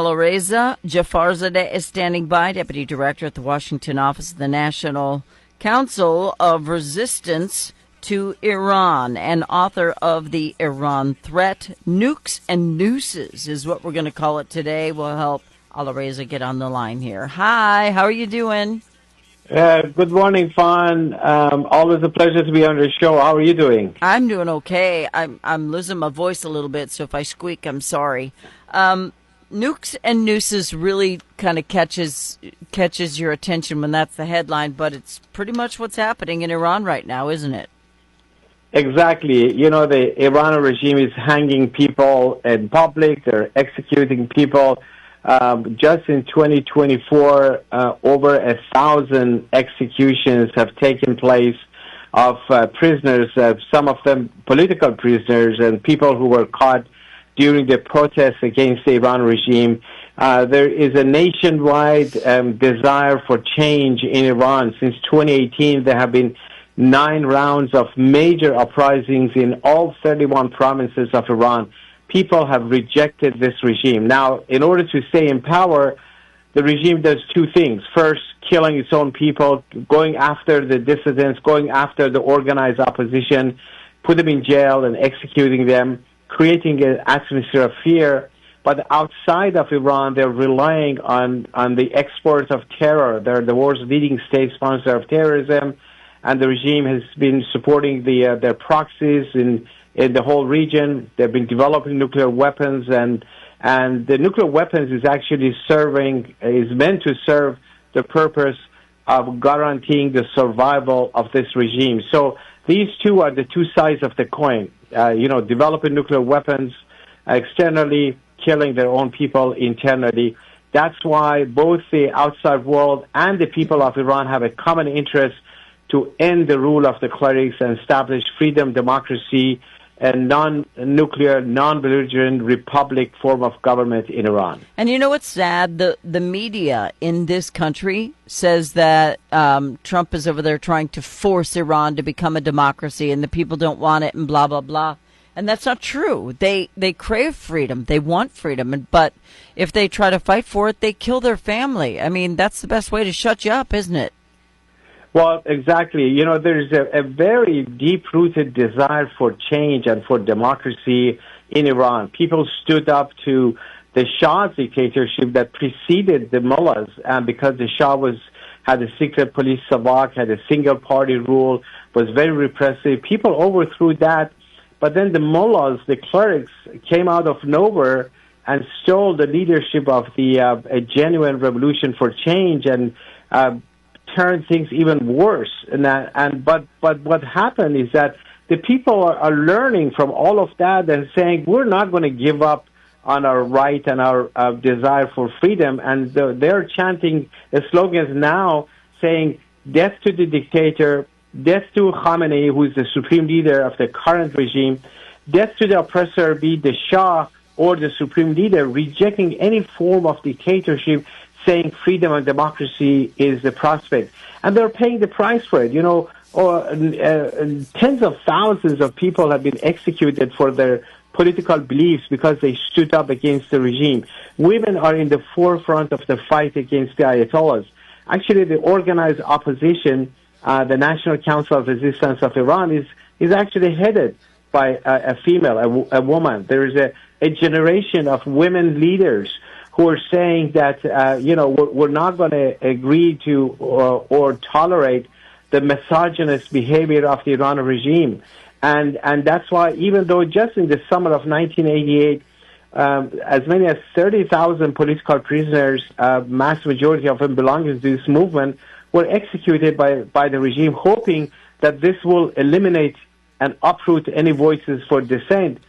Alireza Jafarzadeh is standing by, Deputy Director at the Washington office of the National Council of Resistance to Iran and author of The Iran Threat. Nukes and Nooses is what we're going to call it today. We'll help Alireza get on the line here. Hi, how are you doing? Good morning, Fawn. Always a pleasure to be on the show. How are you doing? I'm doing okay. I'm losing my voice a little bit, so if I squeak, I'm sorry. Nukes and Nooses really kind of catches your attention when that's the headline, but it's pretty much what's happening in Iran right now, isn't it? Exactly. You know, the Iranian regime is hanging people in public. They're executing people. Just in 2024, over 1,000 executions have taken place of prisoners, some of them political prisoners and people who were caught during the protests against the Iran regime. There is a nationwide desire for change in Iran. Since 2018, there have been 9 rounds of major uprisings in all 31 provinces of Iran. People have rejected this regime. Now, in order to stay in power, the regime does 2 things. First, killing its own people, going after the dissidents, going after the organized opposition, put them in jail and executing them, creating an atmosphere of fear. But outside of Iran, they're relying on the exports of terror. They're the world's leading state sponsor of terrorism, and the regime has been supporting their proxies in the whole region. They've been developing nuclear weapons, and the nuclear weapons is actually is meant to serve the purpose of guaranteeing the survival of this regime. So these two are the 2 sides of the coin. Developing nuclear weapons externally, killing their own people internally. That's why both the outside world and the people of Iran have a common interest to end the rule of the clerics and establish freedom, democracy, and non-nuclear, non-belligerent republic form of government in Iran. And you know what's sad? The media in this country says that Trump is over there trying to force Iran to become a democracy and the people don't want it and blah, blah, blah. And that's not true. They crave freedom. They want freedom. But if they try to fight for it, they kill their family. I mean, that's the best way to shut you up, isn't it? Well, exactly. You know, there's a very deep-rooted desire for change and for democracy in Iran. People stood up to the Shah's dictatorship that preceded the mullahs, and because the Shah had a secret police savak, had a single-party rule, was very repressive. People overthrew that, but then the mullahs, the clerics, came out of nowhere and stole the leadership of a genuine revolution for change and turn things even worse. But what happened is that the people are learning from all of that and saying, we're not going to give up on our right and our desire for freedom. And they're chanting the slogans now saying, death to the dictator, death to Khamenei, who is the supreme leader of the current regime, death to the oppressor, be it the Shah or the supreme leader, rejecting any form of dictatorship, saying freedom and democracy is the prospect. And they're paying the price for it. You know, tens of thousands of people have been executed for their political beliefs because they stood up against the regime. Women are in the forefront of the fight against the Ayatollahs. Actually, the organized opposition, the National Council of Resistance of Iran, is actually headed by a female, a woman. There is a generation of women leaders who are saying that, we're not going to agree to or tolerate the misogynist behavior of the Iranian regime. And that's why, even though just in the summer of 1988, as many as 30,000 political prisoners, mass majority of them belonging to this movement, were executed by the regime, hoping that this will eliminate and uproot any voices for dissent.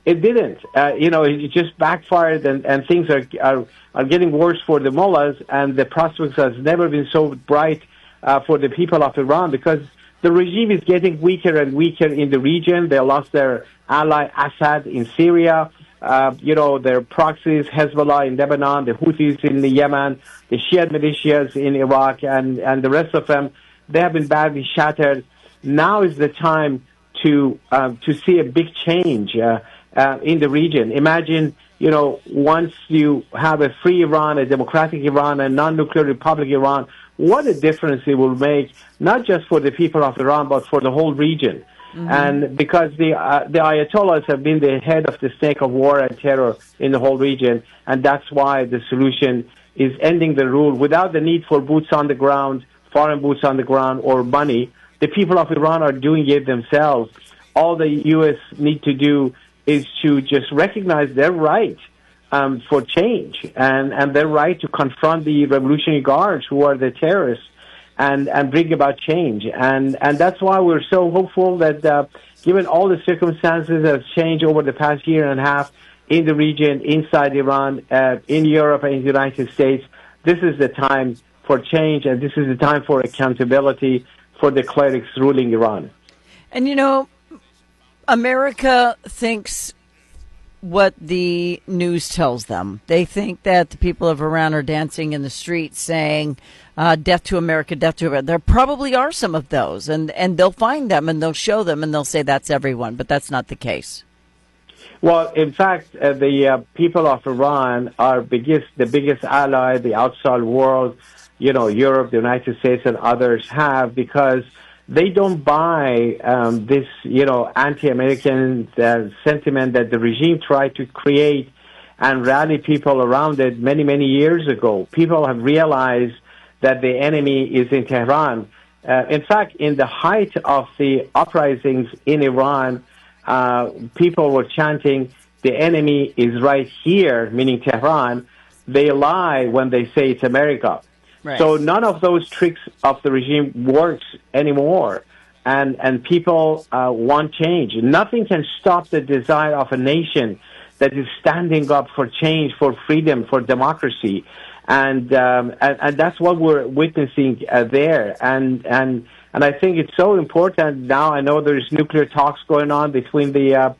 It didn't. It just backfired, and things are getting worse for the mullahs, and the prospects has never been so bright for the people of Iran, because the regime is getting weaker and weaker in the region. They lost their ally Assad in Syria, their proxies, Hezbollah in Lebanon, the Houthis in the Yemen, the Shia militias in Iraq, and the rest of them. They have been badly shattered. Now is the time to see a big change in the region. Imagine once you have a free Iran, a democratic Iran, a non-nuclear republic Iran, what a difference it will make, not just for the people of Iran, but for the whole region. Mm-hmm. And because the Ayatollahs have been the head of the snake of war and terror in the whole region, and that's why the solution is ending the rule without the need for boots on the ground, foreign boots on the ground, or money. The people of Iran are doing it themselves. All the U.S. need to do is to just recognize their right for change and their right to confront the Revolutionary Guards, who are the terrorists, and bring about change. And that's why we're so hopeful that given all the circumstances that have changed over the past year and a half in the region, inside Iran, in Europe, and in the United States, this is the time for change, and this is the time for accountability for the clerics ruling Iran. And America thinks what the news tells them. They think that the people of Iran are dancing in the streets saying, death to America, death to America. There probably are some of those, and they'll find them, and they'll show them, and they'll say that's everyone, but that's not the case. Well, in fact, the people of Iran are the biggest ally the outside world, Europe, the United States, and others have, because they don't buy this, anti-American sentiment that the regime tried to create and rally people around it many, many years ago. People have realized that the enemy is in Tehran. In fact, in the height of the uprisings in Iran, people were chanting, the enemy is right here, meaning Tehran. They lie when they say it's America. Right. So none of those tricks of the regime works anymore. And people want change. Nothing can stop the desire of a nation that is standing up for change, for freedom, for democracy. And that's what we're witnessing there. And I think it's so important now. I know there's nuclear talks going on between the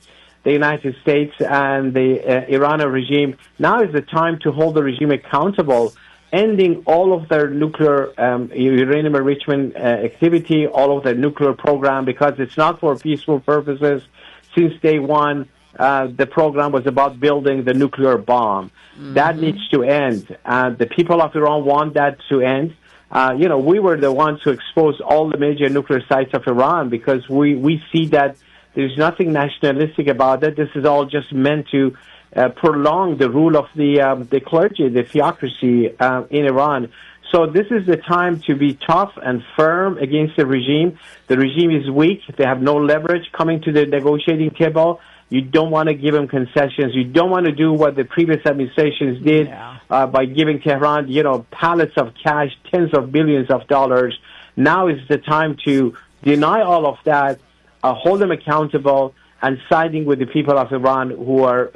United States and the Iranian regime. Now is the time to hold the regime accountable, ending all of their nuclear uranium enrichment activity, all of their nuclear program, because it's not for peaceful purposes. Since day one, the program was about building the nuclear bomb. Mm-hmm. That needs to end. The people of Iran want that to end. We were the ones who exposed all the major nuclear sites of Iran, because we see that there's nothing nationalistic about it. This is all just meant to prolong the rule of the clergy, the theocracy in Iran. So this is the time to be tough and firm against the regime. The regime is weak. They have no leverage coming to the negotiating table. You don't want to give them concessions. You don't want to do what the previous administrations did by giving Tehran, pallets of cash, tens of billions of dollars. Now is the time to deny all of that, hold them accountable, and siding with the people of Iran who are,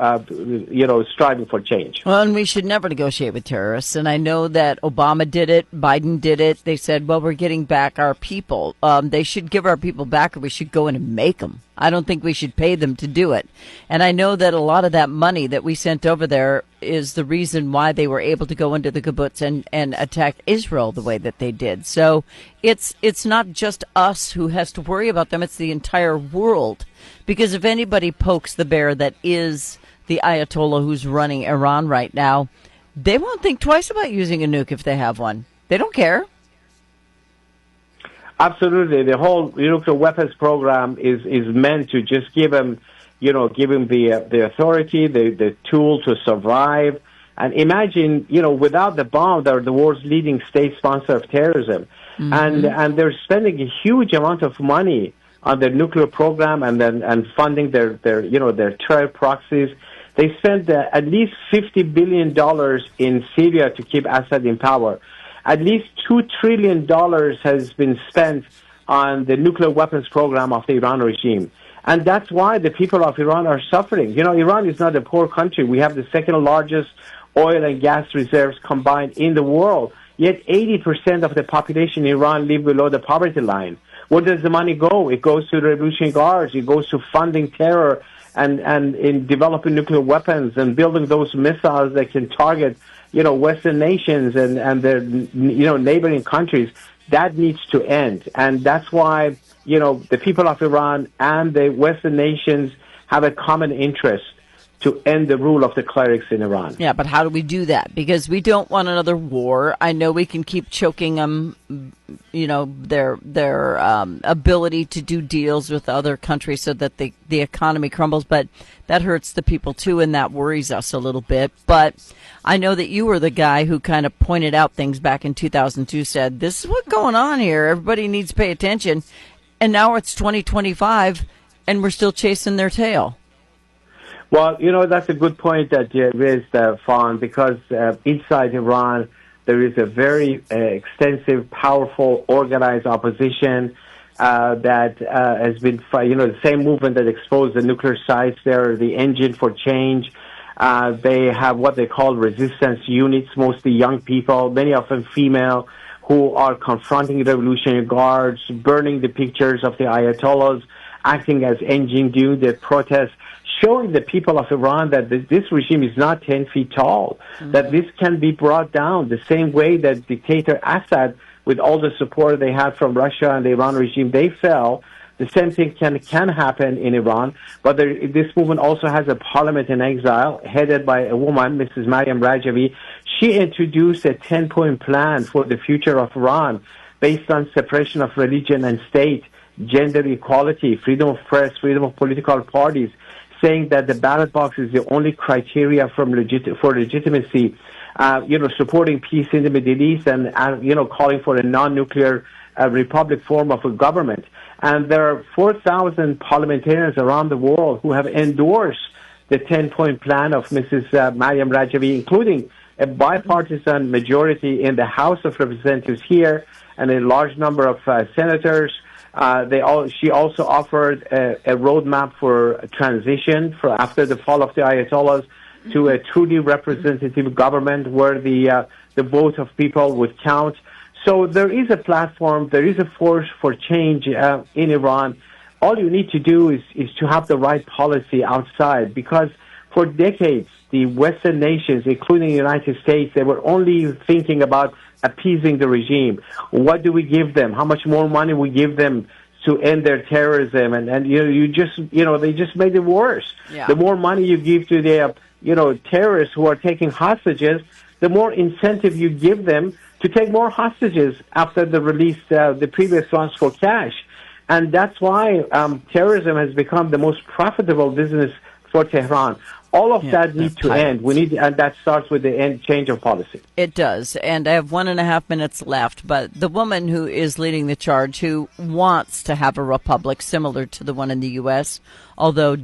striving for change. Well, and we should never negotiate with terrorists. And I know that Obama did it, Biden did it. They said, well, we're getting back our people. They should give our people back, or we should go in and make them. I don't think we should pay them to do it. And I know that a lot of that money that we sent over there is the reason why they were able to go into the kibbutz and attack Israel the way that they did. So it's not just us who has to worry about them. It's the entire world. Because if anybody pokes the bear that is the Ayatollah who's running Iran right now, they won't think twice about using a nuke if they have one. They don't care. Absolutely. The whole nuclear weapons program is meant to just give them the authority, the tool to survive. And imagine, without the bomb, they're the world's leading state sponsor of terrorism. Mm-hmm. And they're spending a huge amount of money on their nuclear program and funding their terror proxies. They spent at least $50 billion in Syria to keep Assad in power. At least $2 trillion has been spent on the nuclear weapons program of the Iran regime. And that's why the people of Iran are suffering. Iran is not a poor country. We have the second largest oil and gas reserves combined in the world. Yet 80% of the population in Iran live below the poverty line. Where does the money go? It goes to the Revolutionary Guards. It goes to funding terror and in developing nuclear weapons and building those missiles that can target, Western nations and their, neighboring countries. That needs to end. And that's why, the people of Iran and the Western nations have a common interest to end the rule of the clerics in Iran. Yeah, but how do we do that? Because we don't want another war. I know we can keep choking them, their ability to do deals with other countries so that the economy crumbles, but that hurts the people too, and that worries us a little bit. But I know that you were the guy who kind of pointed out things back in 2002, said, this is what's going on here. Everybody needs to pay attention. And now it's 2025, and we're still chasing their tail. Well, that's a good point that you raised, Fawn, because inside Iran, there is a very extensive, powerful, organized opposition that has been, the same movement that exposed the nuclear sites. They're the engine for change. They have what they call resistance units, mostly young people, many of them female, who are confronting revolutionary guards, burning the pictures of the Ayatollahs, acting as engine during the protests, showing the people of Iran that this regime is not 10 feet tall, that this can be brought down the same way that dictator Assad, with all the support they had from Russia and the Iran regime, they fell. The same thing can happen in Iran. But this movement also has a parliament in exile, headed by a woman, Mrs. Mariam Rajavi. She introduced a 10-point plan for the future of Iran based on separation of religion and state, gender equality, freedom of press, freedom of political parties, saying that the ballot box is the only criteria for legitimacy, supporting peace in the Middle East and calling for a non-nuclear republic form of a government. And there are 4,000 parliamentarians around the world who have endorsed the 10-point plan of Mrs. Mariam Rajavi, including a bipartisan majority in the House of Representatives here and a large number of senators. She also offered a roadmap for transition after the fall of the Ayatollahs to a truly representative government where the vote of people would count. So there is a platform, there is a force for change in Iran. All you need to do is to have the right policy outside, because for decades the Western nations, including the United States, they were only thinking about appeasing the regime. What do we give them? How much more money we give them to end their terrorism? And they just made it worse. Yeah. The more money you give to the terrorists who are taking hostages, the more incentive you give them to take more hostages after the release, the previous ones for cash. And that's why terrorism has become the most profitable business for Tehran. All of that needs to end. And that starts with the change of policy. It does. And I have 1.5 minutes left. But the woman who is leading the charge, who wants to have a republic similar to the one in the U.S., although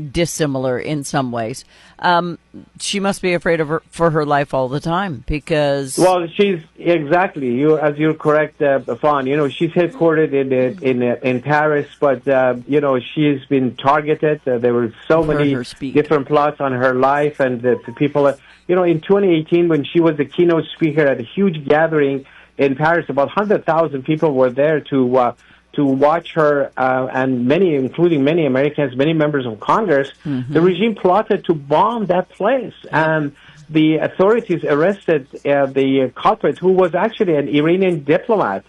dissimilar in some ways, she must be afraid of for her life all the time, because she's exactly as you're correct, Fawn. She's headquartered in Paris, but she's been targeted. There were so many different plots on her life, and the people. In 2018, when she was the keynote speaker at a huge gathering in Paris, about 100,000 people were there to watch her, and many, including many Americans, many members of Congress. The regime plotted to bomb that place, and the authorities arrested the culprit, who was actually an Iranian diplomat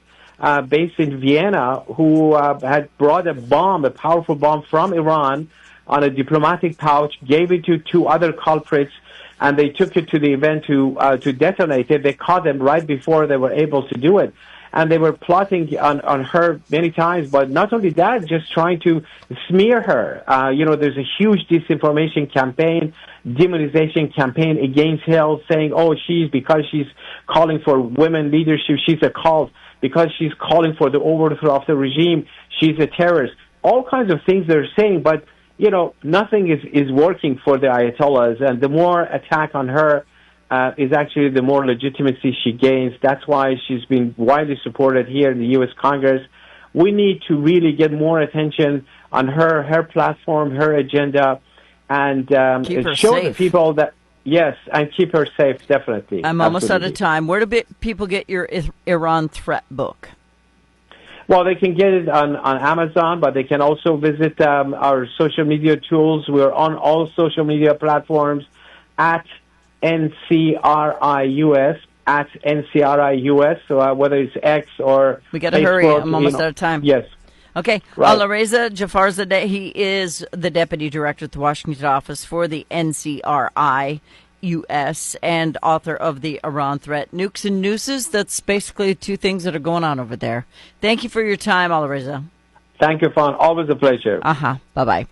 based in Vienna, who had brought a powerful bomb from Iran on a diplomatic pouch, gave it to two other culprits, and they took it to the event to detonate it. They caught them right before they were able to do it. And they were plotting on her many times, but not only that, just trying to smear her. There's a huge disinformation campaign, demonization campaign against her, saying, because she's calling for women leadership, she's a cult. Because she's calling for the overthrow of the regime, she's a terrorist. All kinds of things they're saying, but, nothing is working for the Ayatollahs. And the more attack on her, is actually the more legitimacy she gains. That's why she's been widely supported here in the U.S. Congress. We need to really get more attention on her platform, her agenda, and show the people that, yes, and keep her safe, definitely. I'm almost out of time. Where do people get your Iran threat book? Well, they can get it on Amazon, but they can also visit our social media tools. We're on all social media platforms at NCRIUS, at NCRIUS, so whether it's X or we got to Facebook, hurry. I'm almost out of time. Yes. Okay, Right. Alireza Jafarzadeh, he is the deputy director at the Washington office for the NCRI U.S. and author of the Iran Threat, Nukes and Nooses. That's basically two things that are going on over there. Thank you for your time, Alireza. Thank you, Fawn. Always a pleasure. Bye-bye.